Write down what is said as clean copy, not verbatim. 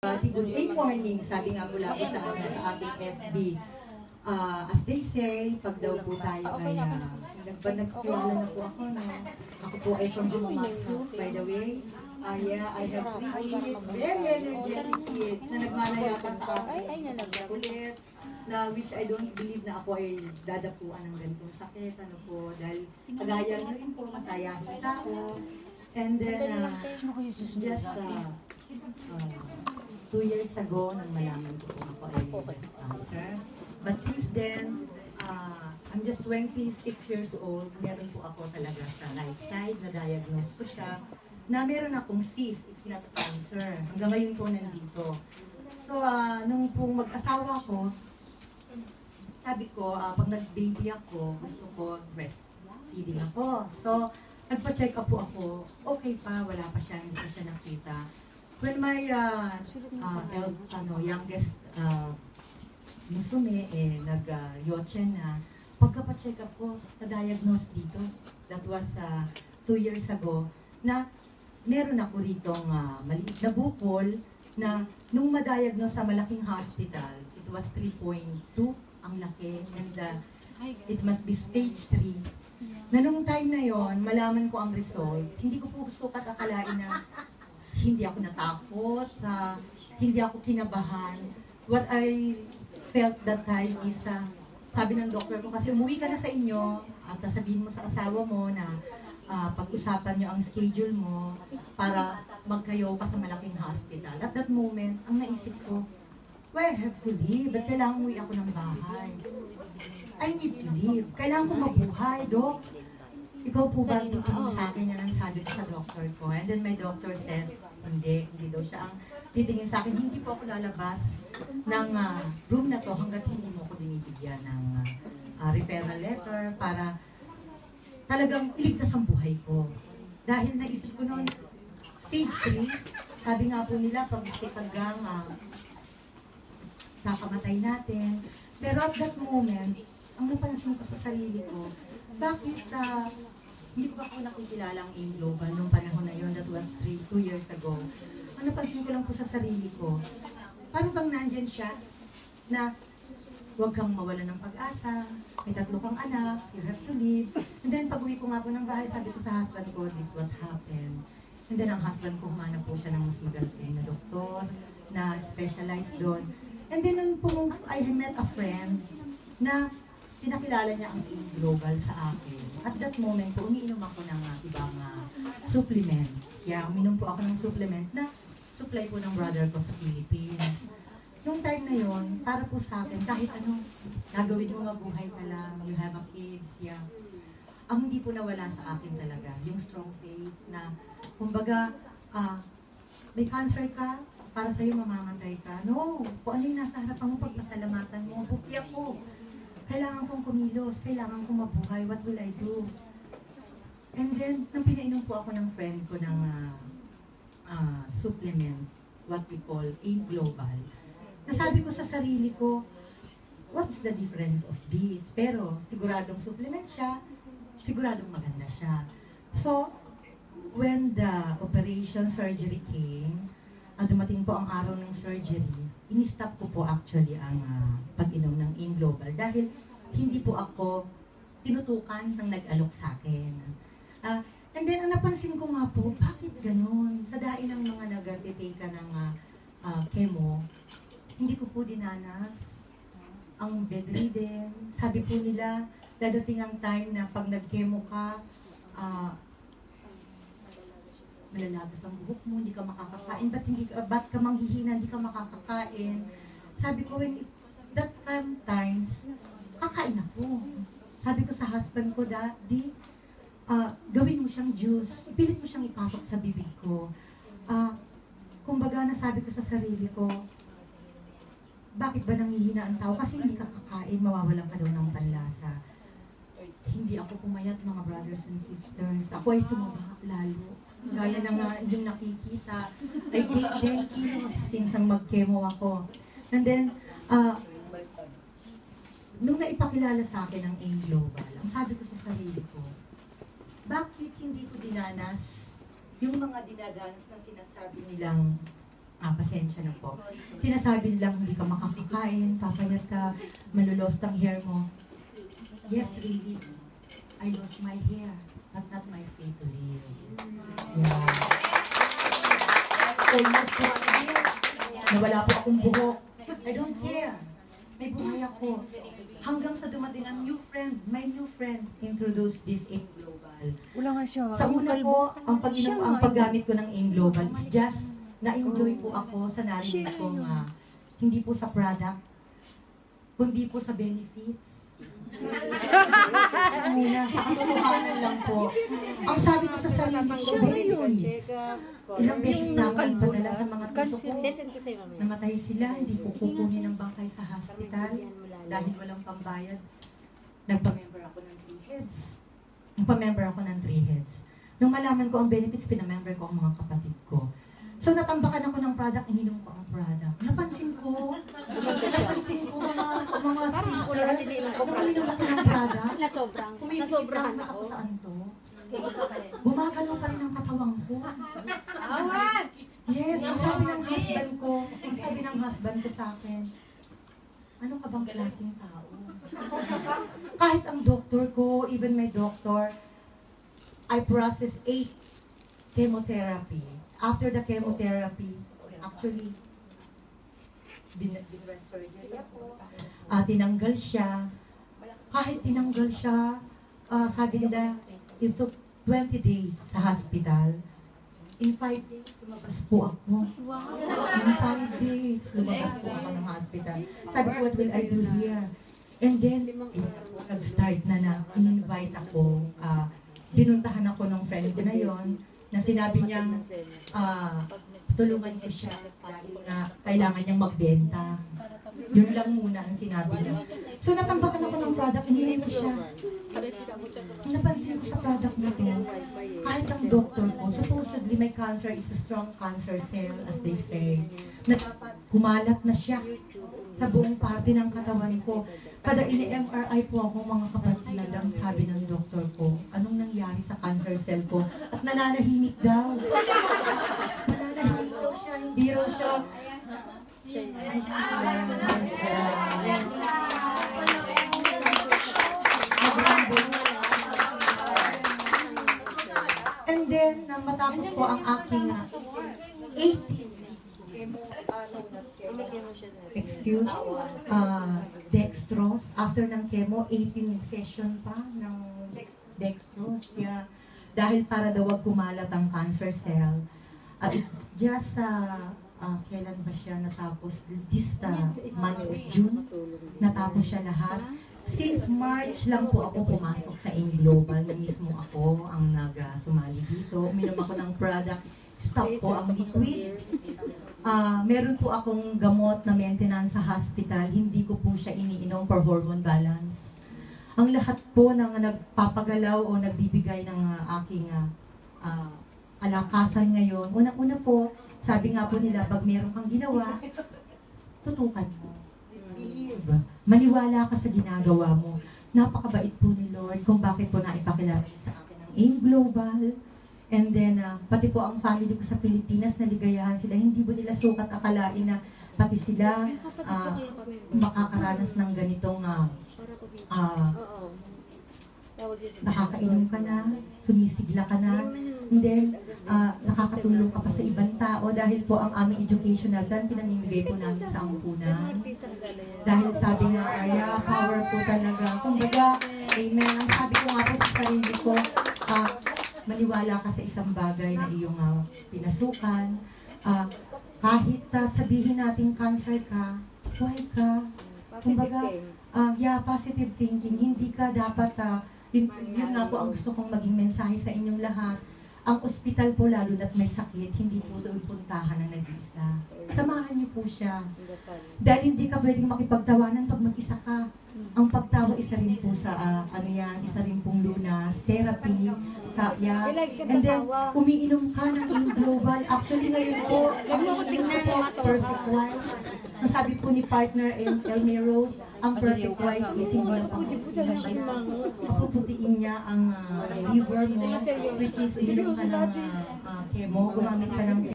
Good morning, sabi nga mula po sa ating FB. As they say, pag daw po tayo ay nagpalala na po ako. No? Ako po ay from Himamatsu, by the way. Yeah, I have 3 kids, very energetic kids, na nagmalaya pa sa akin. Ulit, na which I don't believe na ako ay dadapuan ng ganitong sakit. Ano po, dahil kagaya nyo rin po, masayahing tao. And then, just 2 years ago, nang malaman ko po ako ay breast cancer. But since then, I'm just 26 years old. Meron po ako talaga sa right side, na-diagnose ko siya, na meron akong cyst, it's not cancer. Hanggang ngayon po nandito. So, nung pong mag-asawa ko, sabi ko, pag nag-baby ako, gusto ko breastfeeding ako. So, nagpa-check up po ako, okay pa, wala pa siya, hindi pa siya nakita. When my youngest musume nag-yochen na, pagka-check up ko, na-diagnose dito. That was 2 years ago, na meron ako ritong maliit na bukol na nung ma-diagnose sa malaking hospital, it was 3.2 ang laki, and it must be stage 3. Na nung time na yon, malaman ko ang result, hindi ko po sukat akalain na hindi ako natakot, hindi ako kinabahan. What I felt that time is, sabi ng doktor ko, kasi umuwi ka na sa inyo, at sabihin mo sa asawa mo na pag-usapan nyo ang schedule mo para magkayo ka sa malaking hospital. At that moment, ang naisip ko, well, I have to leave. Ba't kailangan umuwi ako ng bahay? I need to leave. Kailangan ko mabuhay, Dok. Ikaw po ba titingin sa akin? Yan ang sabi ko sa doctor ko. And then my doctor says, hindi daw siya ang titingin sa akin. Hindi po ako lalabas ng room na to hanggat hindi mo ako binibigyan ng referral letter para talagang iligtas ang buhay ko. Dahil naisip ko noon, stage 3, sabi nga po nila, pag stick hanggang kakamatay natin. Pero at that moment, ang napansin ko sa sarili ko, bakit hindi ko pa ako nakikilala ang AIM Global nung panahon na yun, that was 2 years ago. Ang napansin ko lang po sa sarili ko, paano bang nandyan siya na huwag kang mawala ng pag-asa, may 3 kang anak, you have to leave. And then pag uwi ko nga po ng bahay, sabi ko sa husband ko, this what happened. And then ang husband ko, humanap po siya ng mas magaling na doktor, na specialized doon. And then nung po I met a friend na pinakilala niya ang AIM Global sa akin. At that moment po, umiinom ako ng ibang supplement. Kaya uminom po ako ng supplement na supply po ng brother ko sa Philippines. Nung time na yon, para po sa akin, kahit ano, gagawin mo mabuhay ka lang, you have a kids, yeah. Ang hindi po nawala sa akin talaga, yung strong faith na, kumbaga, may cancer ka, para sa'yo mamamatay ka. No, kung ano yung nasa harapan mo, pagpasalamatan mo, buti ako. Kailangan kong kumilos, kailangan kong mabuhay, what will I do? And then, nang pinainom po ako ng friend ko ng supplement, what we call AIM Global, nasabi ko sa sarili ko, what is the difference of this? Pero, siguradong supplement siya, siguradong maganda siya. So, when the operation surgery came, dumating po ang araw ng surgery, in-stop ko po actually ang pag-inom ng AIM Global dahil hindi po ako tinutukan ng nag-alok sa akin. And then, ang napansin ko nga po, bakit ganun? Sa dain ng mga nag-take ng chemo, hindi ko po dinanas ang bedridden. Sabi po nila, dadating ang time na pag nag-chemo ka, malalagas ang buhok mo, hindi ka makakakain, ba't ka manghihina, hindi ka makakakain. Sabi ko, that times, kakain ako. Sabi ko sa husband ko, Daddy, gawin mo siyang juice, ipilit mo siyang ipasok sa bibig ko. Kumbaga, nasabi ko sa sarili ko, bakit ba nanghihina ang tao? Kasi hindi ka kakain, mawawalan ka daw ng panlasa. Hindi ako pumayat, mga brothers and sisters. Ako ay tumaba lalo. Gaya na nga yung nakikita, I gained 10 kilos since ang mag-chemo ako. And then, nung naipakilala sa akin ang AIM Global, ang sabi ko sa sarili ko, bakit hindi ko dinanas yung mga dinadanas na sinasabi nilang Pasensya na po. Sinasabi lang, hindi ka makakakain, papayat ka, malulost ang hair mo. Yes, really. I lost my hair, but not my faith to live. Yeah. Almost 1 year. Nawala po akong buhok. I don't care. May buhay ako. Hanggang sa dumating ang new friend, my new friend introduced this AIM Global. Wala nga siya. Sa una po, ang paggamit ko ng AIM Global is just na-enjoy po ako sa narinig kong hindi po sa product, kundi po sa benefits. Sa katotohanan lang po. Ang sabi ko sa sarili ko, benefits. Ilang beses na ako ipadala sa mga tito ko. Namatay sila, hindi ko kukunin ng bangkay sa hospital dahil walang pambayad. Nagpa-member ako ng 3 heads. Nagpa-member ako ng 3 heads. Nung malaman ko ang benefits, pinamember ko ang mga kapatid ko. So natambakan ako ng product, ininom ko ang product. Napansin ko mga sister, nung uminom ako ng product, kumipikit lang na ako saan to. Gumagalaw pa rin ang katawang ko. Yes, ang sabi ng husband ko sa akin, ano ka bang klaseng tao? Kahit ang doktor ko, even my doctor, I processed 8 chemotherapy. After the chemotherapy, actually, binrest surgery ako. Tinanggal siya. Kahit tinanggal siya, sabi nila, it took 20 days sa hospital. In 5 days, lumabas po ako. In 5 days, lumabas po ako ng hospital. Sabi ko, what will I do here? And then, nag-start na in-invite ako. Binuntahan ako ng friend ko na yon, na sinabi niyang tulungan ko siya dahil na kailangan niyang magbenta. Yun lang muna ang sinabi niya. So natambakan ako ng product, ininom ko siya. Napansin ko sa product na to, kahit ang doctor ko, supposedly my cancer is a strong cancer cell, as they say, na dapat kumalat na siya sa buong parte ng katawan ko. Kada ini-MRI po ako, mga kapatid, lang sabi ng doktor ko, anong nangyari sa cancer cell ko? At nananahimik daw. Nananahimik daw siya, hindi raw siya. And then, nang matapos po ang aking 18 dextrose. After ng chemo, 18 session pa ng dextrose. Yeah. Dahil para daw wag kumalat ang cancer cell. It's just, kailan ba siya natapos? This month of June, natapos siya lahat. Since March lang po ako pumasok sa AIM Global, na mismo ako ang nag-sumali dito. Uminom ako ng product, stop po ang liquid. Meron po akong gamot na maintenance sa hospital, hindi ko po siya iniinom for hormone balance. Ang lahat po ng nagpapagalaw o nagbibigay ng aking kalakasan ngayon, unang-una po, sabi nga po nila, pag meron kang ginawa, tutukan mo. Believe. Maniwala ka sa ginagawa mo. Napakabait po ni Lord kung bakit po naipakilala sa akin ng AIM Global. And then, pati po ang family ko sa Pilipinas, naligayahan sila. Hindi po nila sukat akalain na pati sila makakaranas ng ganitong nakakainom ka na, sumisigla ka na, and then nakakatulong ka pa sa ibang tao dahil po ang aming educational plan, pinamimigay po namin sa ampunan. Dahil sabi nga, power po talaga. Kumbaga, amen. Ang sabi ko nga po sa sarili ko, maniwala ka sa isang bagay na iyong pinasukan. Kahit sabihin natin cancer ka, buhay ka. Kumbaga, positive thinking. Hindi ka dapat, yun nga po ang gusto kong maging mensahe sa inyong lahat. Ang ospital po, lalo na't may sakit, hindi po doon puntahan ng nag-iisa. Samahan niyo po siya. Dahil hindi ka pwedeng makipagtawanan pag mag-isa ka. Ang pagtawa, isa rin po sa, isa rin pong lunas, therapy, and then, umiinom ka ng AIM Global. Actually, ngayon po, ang iniinom ko po, Perfect White. Ang sabi po ni partner Elmi Rose, ang Perfect White is hindi na papuputiin niya ang liver mo, which is uminom ka ng chemo, gumamit ka ng